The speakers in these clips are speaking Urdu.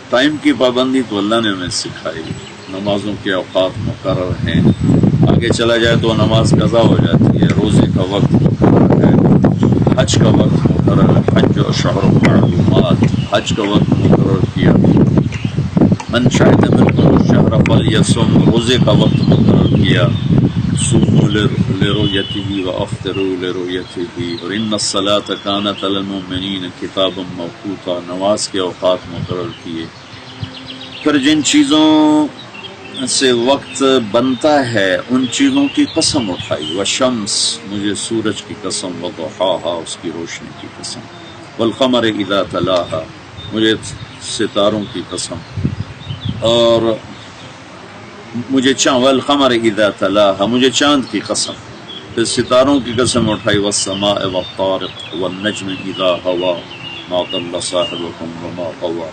ٹائم کی پابندی تو اللہ نے ہمیں سکھائی، نمازوں کے اوقات مقرر ہیں، آگے چلا جائے تو نماز قضا ہو جاتی ہے، روزے کا وقت مقرر ہے، حج کا وقت مقرر ہے، حج و شہر معلومات، حج کا وقت مقرر کیا، من شہد منکم الشہر فلیصم، روزے کا وقت مقرر کیا، صوموا لرؤیتہ وافطروا لرؤیتہ، اور ان الصلاۃ کانت علی المؤمنین کتابا موقوتا، نماز کے اوقات مقرر کیے۔ پھر جن چیزوں سے وقت بنتا ہے ان چیزوں کی قسم اٹھائی، والشمس، مجھے سورج کی قسم، وضحاها، اس کی روشنی کی قسم، والقمر اذا تلاها، مجھے ستاروں کی قسم، اور مجھے والقمر اذا تلاها، مجھے چاند کی قسم، پھر ستاروں کی قسم اٹھائی، والسماء والطارق والنجم اذا هوى ما ضل صاحبكم وما غوى،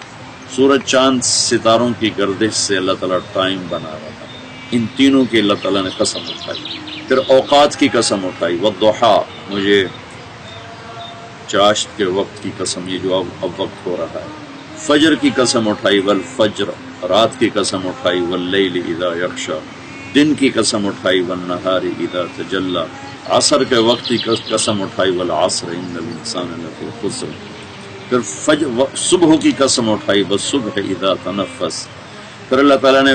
سورج چاند ستاروں کی گردش سے اللہ تعالیٰ ٹائم بنا رہا تھا، ان تینوں کی اللہ تعالیٰ نے قسم اٹھائی۔ پھر اوقات کی قسم اٹھائی، والضحا، مجھے چاشت کے وقت کی قسم، یہ جو اب وقت ہو رہا ہے، فجر کی قسم اٹھائی، والفجر، رات کی قسم اٹھائی، واللیل اذا یغشی، دن کی قسم اٹھائی، والنہار اذا تجلی، عصر کے وقت کی قسم اٹھائی، والعصر ان الانسان لفی خسر، پھر صبح کی قسم اٹھائی، والصبح اذا تنفس، پھر اللہ تعالیٰ نے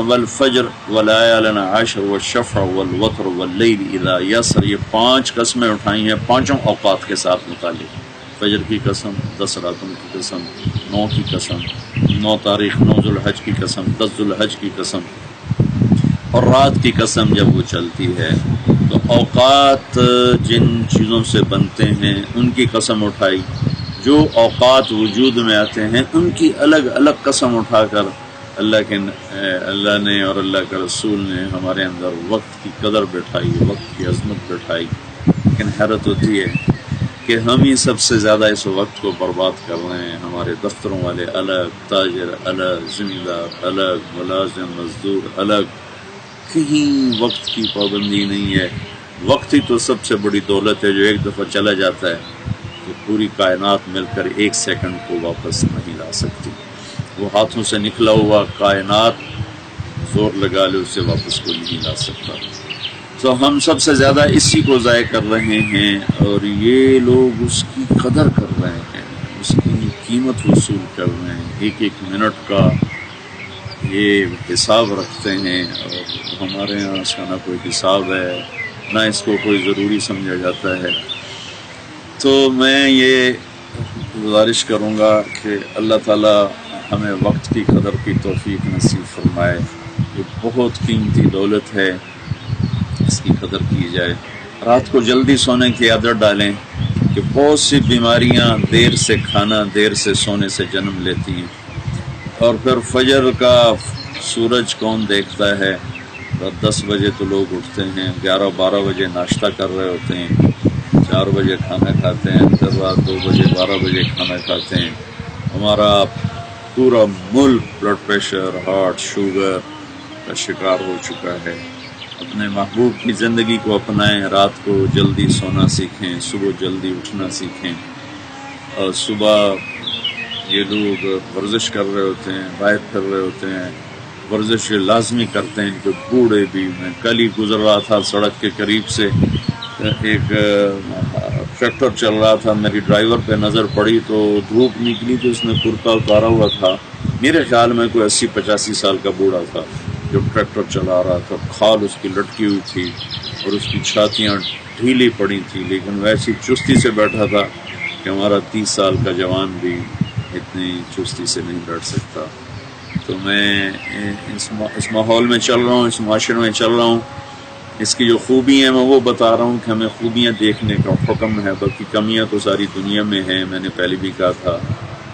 والفجر وليال عشر والشفع والوتر واللیل اذا یسر، یہ 5 قسمیں اٹھائی ہیں 5 اوقات کے ساتھ متعلق، فجر کی قسم، 10 راتوں کی قسم، 9 کی قسم، 9 تاریخ 9 ذوالحج کی قسم، 10 ذوالحج کی قسم، اور رات کی قسم جب وہ چلتی ہے تو اوقات جن چیزوں سے بنتے ہیں ان کی قسم اٹھائی، جو اوقات وجود میں آتے ہیں ان کی الگ الگ قسم اٹھا کر اللہ نے اور اللہ کے رسول نے ہمارے اندر وقت کی قدر بٹھائی، وقت کی عظمت بٹھائی۔ لیکن حیرت ہوتی ہے کہ ہم ہی سب سے زیادہ اس وقت کو برباد کر رہے ہیں، ہمارے دفتروں والے الگ، تاجر الگ، زمیندار الگ، ملازم مزدور الگ، کہیں وقت کی پابندی نہیں ہے۔ وقت ہی تو سب سے بڑی دولت ہے جو ایک دفعہ چلا جاتا ہے تو پوری کائنات مل کر 1 سیکنڈ کو واپس نہیں لا سکتی، وہ ہاتھوں سے نکلا ہوا کائنات زور لگا لے اسے واپس کو نہیں لا سکتا۔ تو ہم سب سے زیادہ اسی کو ضائع کر رہے ہیں، اور یہ لوگ اس کی قدر کر رہے ہیں، اس کی قیمت وصول کر رہے ہیں، ایک ایک منٹ کا یہ حساب رکھتے ہیں، اور ہمارے یہاں اس کا نہ کوئی حساب ہے نہ اس کو کوئی ضروری سمجھا جاتا ہے۔ تو میں یہ گزارش کروں گا کہ اللہ تعالی ہمیں وقت کی قدر کی توفیق نصیب فرمائے، یہ بہت قیمتی دولت ہے، اس کی قدر کی جائے۔ رات کو جلدی سونے کی عادت ڈالیں کہ بہت سی بیماریاں دیر سے کھانا، دیر سے سونے سے جنم لیتی ہیں، اور پھر فجر کا سورج کون دیکھتا ہے؟ 10 بجے تو لوگ اٹھتے ہیں، 11-12 بجے ناشتہ کر رہے ہوتے ہیں، 4 بجے کھانا کھاتے ہیں، پھر رات 2 بجے 12 بجے کھانا کھاتے ہیں۔ ہمارا پورا ملک بلڈ پریشر، ہارٹ، شوگر کا شکار ہو چکا ہے۔ اپنے محبوب کی زندگی کو اپنائیں، رات کو جلدی سونا سیکھیں، صبح جلدی اٹھنا سیکھیں، اور صبح یہ لوگ ورزش کر رہے ہوتے ہیں، باہر پھر رہے ہوتے ہیں، ورزش لازمی کرتے ہیں کہ بوڑھے بھی۔ میں کل ہی گزر رہا تھا سڑک کے قریب سے، ایک ٹریکٹر چل رہا تھا، میری ڈرائیور پہ نظر پڑی تو دھوپ نکلی تو اس نے کرتا اتارا ہوا تھا، میرے خیال میں کوئی 80-85 سال کا بوڑھا تھا جو ٹریکٹر چلا رہا تھا، کھال اس کی لٹکی ہوئی تھی اور اس کی چھاتیاں ڈھیلی پڑی تھی، لیکن ویسی چستی سے بیٹھا تھا کہ ہمارا 30 سال کا جوان بھی اتنی چستی سے نہیں بیٹھ سکتا۔ تو میں اس ماحول میں چل رہا ہوں، اس معاشرے میں چل رہا ہوں، اس کی جو خوبی ہیں میں وہ بتا رہا ہوں کہ ہمیں خوبیاں دیکھنے کا حکم ہے، باقی کمیاں تو ساری دنیا میں ہیں۔ میں نے پہلے بھی کہا تھا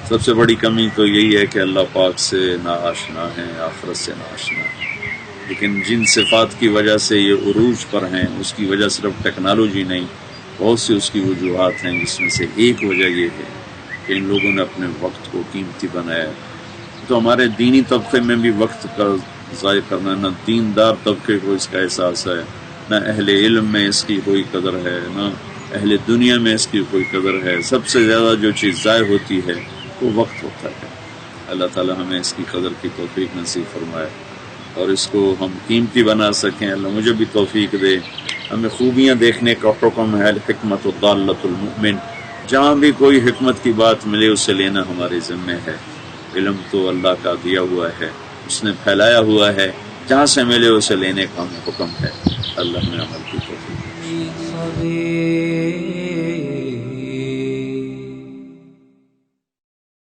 سب سے بڑی کمی تو یہی ہے کہ اللہ پاک سے ناآشنا ہیں، آخرت سے ناآشنا ہیں، لیکن جن صفات کی وجہ سے یہ عروج پر ہیں اس کی وجہ صرف ٹیکنالوجی نہیں، بہت سی اس کی وجوہات ہیں، جس میں سے ایک وجہ یہ ہے کہ ان لوگوں نے اپنے وقت کو قیمتی بنایا۔ تو ہمارے دینی طبقے میں بھی وقت کا ضائع کرنا، نہ دیندار طبقے کو اس کا احساس ہے، نہ اہل علم میں اس کی کوئی قدر ہے، نہ اہل دنیا میں اس کی کوئی قدر ہے۔ سب سے زیادہ جو چیز ضائع ہوتی ہے وہ وقت ہوتا ہے، اللہ تعالی ہمیں اس کی قدر کی توفیق نصیب فرمائے اور اس کو ہم قیمتی بنا سکیں. اللہ مجھے بھی توفیق دے. ہمیں خوبیاں دیکھنے کا حکم ہے. الحکمت ضالۃ المؤمن، جہاں بھی کوئی حکمت کی بات ملے اسے لینا ہمارے ذمہ ہے. علم تو اللہ کا دیا ہوا ہے، اس نے پھیلایا ہوا ہے، جہاں سے ملے اسے لینے کا ہمیں حکم ہے. اللہ ہمیں عمل کی توفیق.